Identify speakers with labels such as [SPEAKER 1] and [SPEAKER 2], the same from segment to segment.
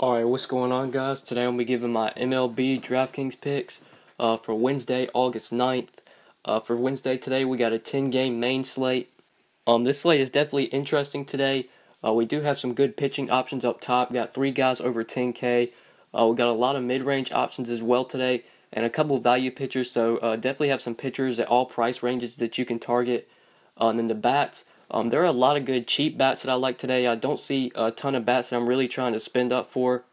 [SPEAKER 1] Alright, what's going on, guys? Today I'm going to be giving my MLB DraftKings picks for Wednesday, August 9th. For Wednesday today, we got a 10-game main slate. This slate is definitely interesting today. We do have some good pitching options up top. We got 3 guys over 10K. We got a lot of mid-range options as well today, and a couple of value pitchers, so definitely have some pitchers at all price ranges that you can target. And then the bats. There are a lot of good cheap bats that I like today. I don't see a ton of bats that I'm really trying to spend up for.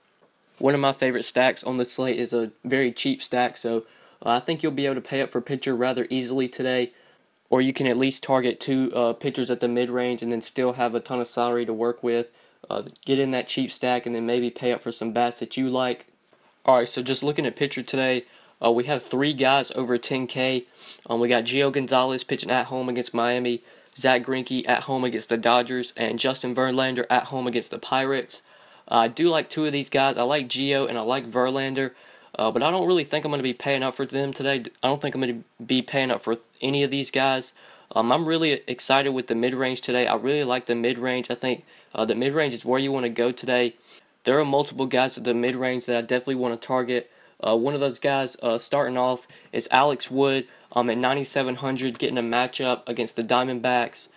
[SPEAKER 1] One of my favorite stacks on the slate is a very cheap stack, so I think you'll be able to pay up for pitcher rather easily today. Or you can at least target 2 pitchers at the mid-range and then still have a ton of salary to work with. Get in that cheap stack and then maybe pay up for some bats that you like. Alright, so just looking at pitcher today, we have 3 guys over 10K. We got Gio Gonzalez pitching at home against Miami, Zach Greinke at home against the Dodgers, and Justin Verlander at home against the Pirates. I do like 2 of these guys. I like Gio and I like Verlander, but I don't really think I'm going to be paying up for them today. I don't think I'm going to be paying up for any of these guys. I'm really excited with the mid-range today. I really like the mid-range. I think the mid-range is where you want to go today. There are multiple guys at the mid-range that I definitely want to target. One of those guys starting off is Alex Wood at 9,700, getting a matchup against the Diamondbacks.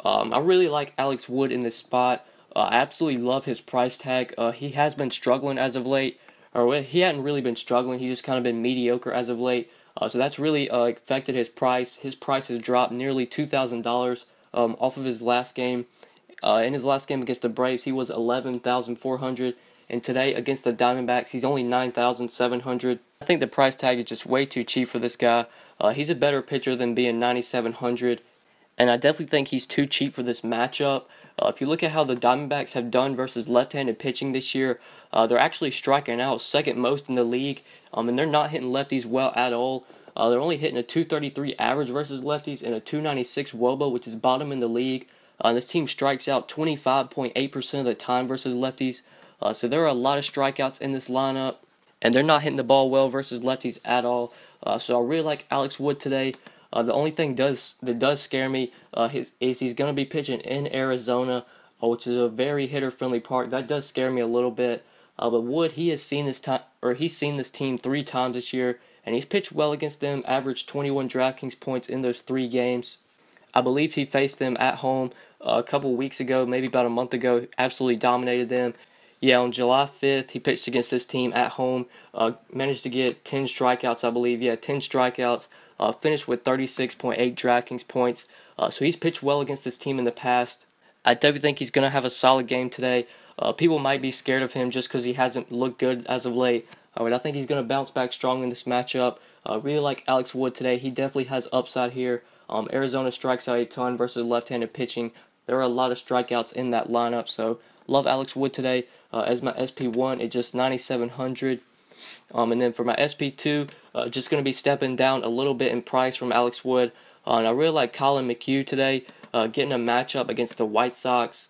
[SPEAKER 1] I really like Alex Wood in this spot. I absolutely love his price tag. He has been struggling as of late, or he hadn't really been struggling. He's just kind of been mediocre as of late. So that's really affected his price. His price has dropped nearly $2,000 off of his last game. In his last game against the Braves, he was 11,400, and today against the Diamondbacks, he's only 9,700. I think the price tag is just way too cheap for this guy. He's a better pitcher than being 9,700, and I definitely think he's too cheap for this matchup. If you look at how the Diamondbacks have done versus left-handed pitching this year, they're actually striking out second most in the league, and they're not hitting lefties well at all. They're only hitting a 233 average versus lefties and a 296 WOBA, which is bottom in the league. This team strikes out 25.8% of the time versus lefties, so there are a lot of strikeouts in this lineup, and they're not hitting the ball well versus lefties at all. So I really like Alex Wood today. The only thing that does scare me is he's going to be pitching in Arizona, which is a very hitter-friendly park. That does scare me a little bit. But Wood, he's seen this team 3 times this year, and he's pitched well against them. Averaged 21 DraftKings points in those 3 games. I believe he faced them at home a couple weeks ago, maybe about a month ago. Absolutely dominated them. Yeah, on July 5th, he pitched against this team at home. Managed to get 10 strikeouts, I believe. Yeah, 10 strikeouts. Finished with 36.8 DraftKings points. So he's pitched well against this team in the past. I definitely think he's going to have a solid game today. People might be scared of him just because he hasn't looked good as of late. But I think he's going to bounce back strong in this matchup. Really like Alex Wood today. He definitely has upside here. Arizona strikes out a ton versus left-handed pitching. There are a lot of strikeouts in that lineup. So love Alex Wood today. As my SP1, it's just 9,700. And then for my SP2, just going to be stepping down a little bit in price from Alex Wood. And I really like Colin McHugh today, getting a matchup against the White Sox.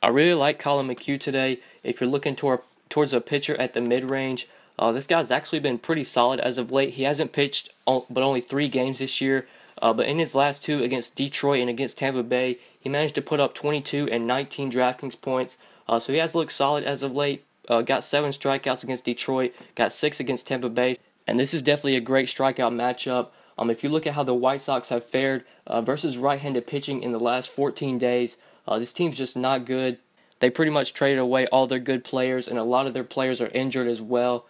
[SPEAKER 1] I really like Colin McHugh today. If you're looking towards a pitcher at the mid-range, this guy's actually been pretty solid as of late. He hasn't pitched but only 3 games this year. But in his last 2 against Detroit and against Tampa Bay, he managed to put up 22 and 19 DraftKings points. So he has looked solid as of late. Got 7 strikeouts against Detroit, got 6 against Tampa Bay, and this is definitely a great strikeout matchup. If you look at how the White Sox have fared versus right-handed pitching in the last 14 days, this team's just not good. They pretty much traded away all their good players, and a lot of their players are injured as well.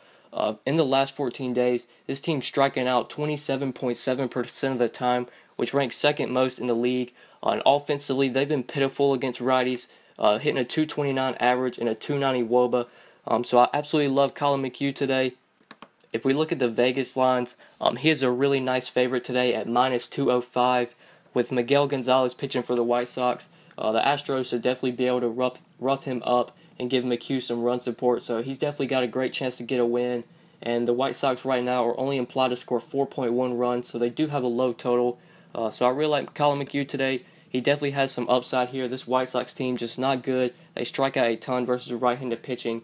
[SPEAKER 1] In the last 14 days, this team's striking out 27.7% of the time, which ranks second most in the league. And offensively, they've been pitiful against righties, hitting a 229 average and a 290 WOBA. So I absolutely love Colin McHugh today. If we look at the Vegas lines, he is a really nice favorite today at -205 with Miguel Gonzalez pitching for the White Sox. The Astros should definitely be able to rough him up and give McHugh some run support. So he's definitely got a great chance to get a win. And the White Sox right now are only implied to score 4.1 runs, so they do have a low total. So I really like Colin McHugh today. He definitely has some upside here. This White Sox team just not good. They strike out a ton versus right-handed pitching.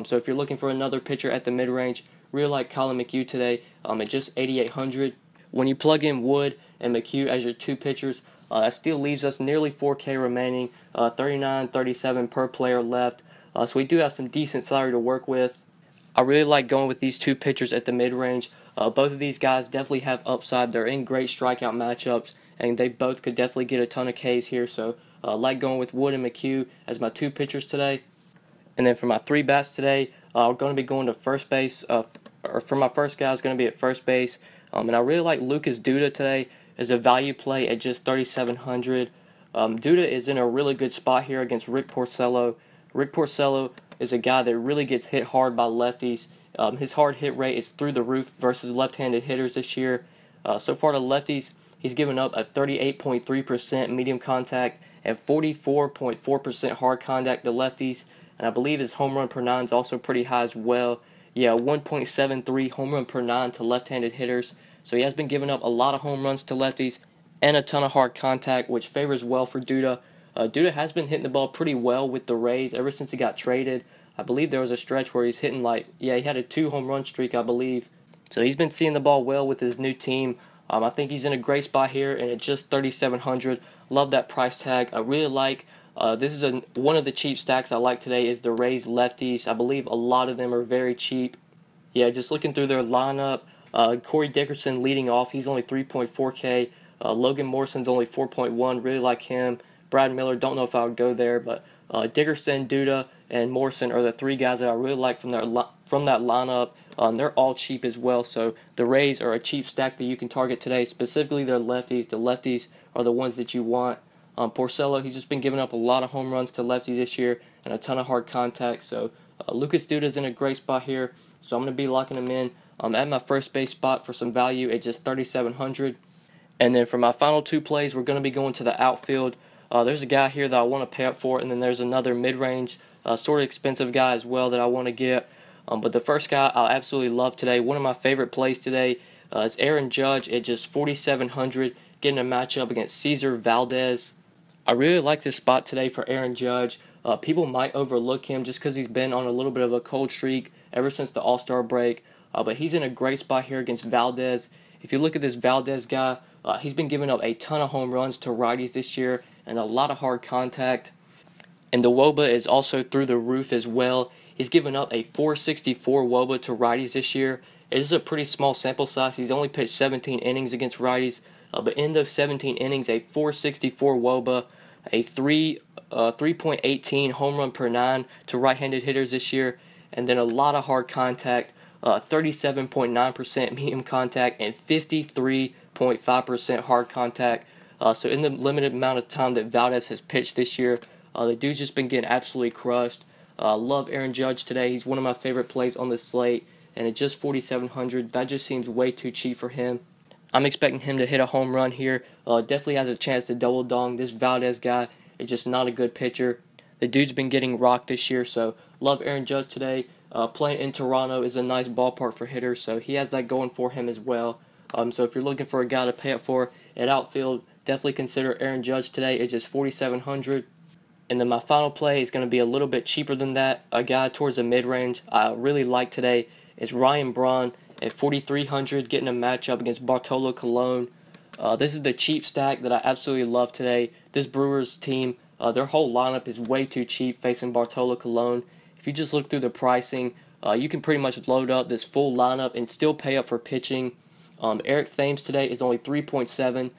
[SPEAKER 1] So if you're looking for another pitcher at the mid-range, really like Colin McHugh today at just 8,800. When you plug in Wood and McHugh as your 2 pitchers, that still leaves us nearly 4K remaining, 39, 37 per player left. So we do have some decent salary to work with. I really like going with these two pitchers at the mid-range. Both of these guys definitely have upside. They're in great strikeout matchups, and they both could definitely get a ton of Ks here. So I like going with Wood and McHugh as my two pitchers today. And then for my three bats today, I'm going to be going to first base. Or for my first guy, is going to be at first base. And I really like Lucas Duda today as a value play at just 3,700. Duda is in a really good spot here against Rick Porcello. Rick Porcello is a guy that really gets hit hard by lefties. His hard hit rate is through the roof versus left-handed hitters this year. So far to lefties, he's given up a 38.3% medium contact and 44.4% hard contact to lefties. And I believe his home run per nine is also pretty high as well. Yeah, 1.73 home run per nine to left-handed hitters. So he has been giving up a lot of home runs to lefties and a ton of hard contact, which favors well for Duda. Duda has been hitting the ball pretty well with the Rays ever since he got traded. I believe there was a stretch where he's hitting he had a 2 home run streak, I believe. So he's been seeing the ball well with his new team. I think he's in a great spot here, and at just 3,700, love that price tag. I really like. This is one of the cheap stacks I like today is the Rays lefties. I believe a lot of them are very cheap. Yeah, just looking through their lineup, Corey Dickerson leading off. He's only 3.4K. Logan Morrison's only 4.1. Really like him. Brad Miller, don't know if I would go there, but Dickerson, Duda, and Morrison are the three guys that I really like from that lineup. They're all cheap as well, so the Rays are a cheap stack that you can target today, specifically their lefties. The lefties are the ones that you want. Porcello, he's just been giving up a lot of home runs to lefties this year and a ton of hard contact, so Lucas Duda's in a great spot here, so I'm going to be locking him in at my first base spot for some value at just 3,700. And then for my final two plays, we're going to be going to the outfield. There's a guy here that I want to pay up for, and then there's another mid-range, sort of expensive guy as well that I want to get. But the first guy I absolutely love today, one of my favorite plays today, is Aaron Judge at just 4,700, getting a matchup against Cesar Valdez. I really like this spot today for Aaron Judge. People might overlook him just because he's been on a little bit of a cold streak ever since the All-Star break. But he's in a great spot here against Valdez. If you look at this Valdez guy, he's been giving up a ton of home runs to righties this year and a lot of hard contact. And the WOBA is also through the roof as well. He's given up a 464 WOBA to righties this year. It is a pretty small sample size. He's only pitched 17 innings against righties. But in those 17 innings, a 464 WOBA, a 3.18 home run per nine to right-handed hitters this year, and then a lot of hard contact, 37.9% medium contact, and 53.5% hard contact. So in the limited amount of time that Valdez has pitched this year, the dude's just been getting absolutely crushed. Love Aaron Judge today. He's one of my favorite plays on the slate, and at just 4,700, that just seems way too cheap for him. I'm expecting him to hit a home run here. Definitely has a chance to double dong. This Valdez guy is just not a good pitcher. The dude's been getting rocked this year, so love Aaron Judge today. Playing in Toronto is a nice ballpark for hitters, so he has that going for him as well. So if you're looking for a guy to pay up for at outfield, definitely consider Aaron Judge today at just 4,700. And then my final play is going to be a little bit cheaper than that. A guy towards the mid-range I really like today is Ryan Braun at 4,300, getting a matchup against Bartolo Colon. This is the cheap stack that I absolutely love today. This Brewers team, their whole lineup is way too cheap facing Bartolo Colon. If you just look through the pricing, you can pretty much load up this full lineup and still pay up for pitching. Eric Thames today is only 3.7.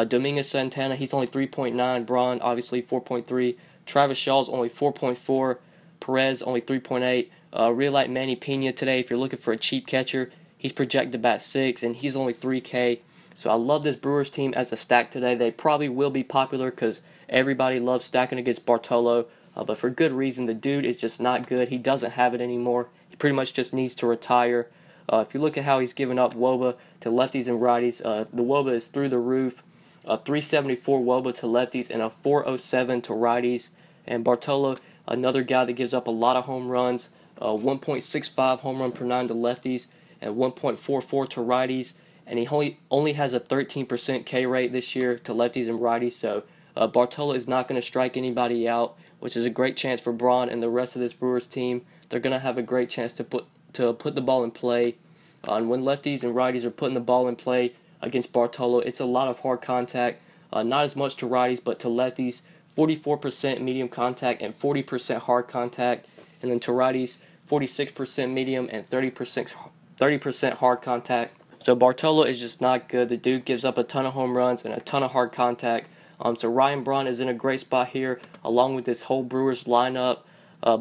[SPEAKER 1] Dominguez Santana, he's only 3.9. Braun, obviously 4.3. Travis Shaw's only 4.4. Perez, only 3.8. Really like Manny Pena today. If you're looking for a cheap catcher, he's projected to bat 6, and he's only 3K. So I love this Brewers team as a stack today. They probably will be popular because everybody loves stacking against Bartolo. But for good reason, the dude is just not good. He doesn't have it anymore. He pretty much just needs to retire. If you look at how he's given up WOBA to lefties and righties, the WOBA is through the roof. 374 WOBA to lefties and a 407 to righties. And Bartolo, another guy that gives up a lot of home runs, 1.65 home run per nine to lefties and 1.44 to righties. And he only has a 13% K rate this year to lefties and righties. So Bartolo is not going to strike anybody out, which is a great chance for Braun and the rest of this Brewers team. They're going to have a great chance to put the ball in play. And when lefties and righties are putting the ball in play against Bartolo, it's a lot of hard contact. Not as much to righties, but to lefties, 44% medium contact and 40% hard contact. and then to righties, 46% medium and 30% hard contact. So Bartolo is just not good. The dude gives up a ton of home runs and a ton of hard contact. So Ryan Braun is in a great spot here, along with this whole Brewers lineup.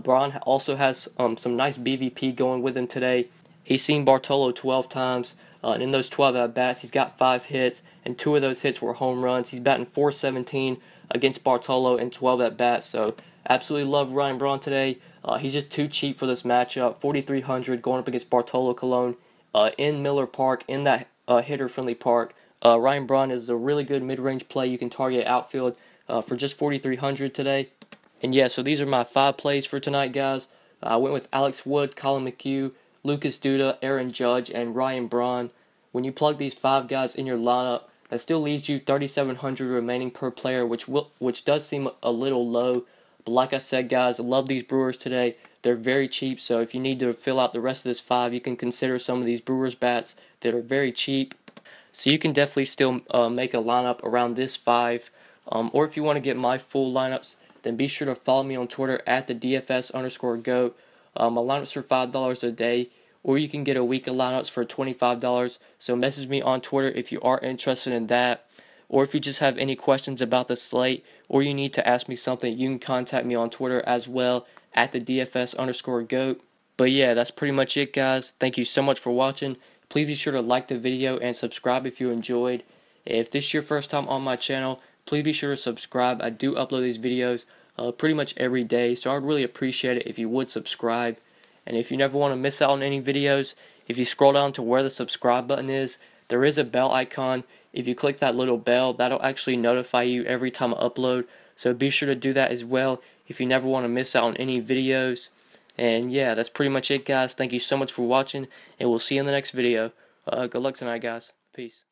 [SPEAKER 1] Braun also has some nice BVP going with him today. He's seen Bartolo 12 times, and in those 12 at-bats, he's got 5 hits, and 2 of those hits were home runs. He's batting .417 against Bartolo in 12 at-bats, so absolutely love Ryan Braun today. He's just too cheap for this matchup. 4,300 going up against Bartolo Colon in Miller Park, in that hitter-friendly park. Ryan Braun is a really good mid-range play. You can target outfield for just 4,300 today. And yeah, so these are my 5 plays for tonight, guys. I went with Alex Wood, Colin McHugh, Lucas Duda, Aaron Judge, and Ryan Braun. When you plug these 5 guys in your lineup, that still leaves you 3,700 remaining per player, which does seem a little low. But like I said, guys, I love these Brewers today. They're very cheap, so if you need to fill out the rest of this 5, you can consider some of these Brewers bats that are very cheap. So you can definitely still make a lineup around this 5. Or if you want to get my full lineups, then be sure to follow me on Twitter at the DFS_GOAT. My lineups are $5 a day, or you can get a week of lineups for $25. So message me on Twitter if you are interested in that. Or if you just have any questions about the slate, or you need to ask me something, you can contact me on Twitter as well at the DFS_GOAT. But yeah, that's pretty much it, guys. Thank you so much for watching. Please be sure to like the video and subscribe if you enjoyed. If this is your first time on my channel, please be sure to subscribe. I do upload these videos pretty much every day, so I would really appreciate it if you would subscribe. And if you never want to miss out on any videos, if you scroll down to where the subscribe button is, there is a bell icon. If you click that little bell, that'll actually notify you every time I upload. So be sure to do that as well if you never want to miss out on any videos. And yeah, that's pretty much it, guys. Thank you so much for watching, and we'll see you in the next video. Good luck tonight, guys. Peace.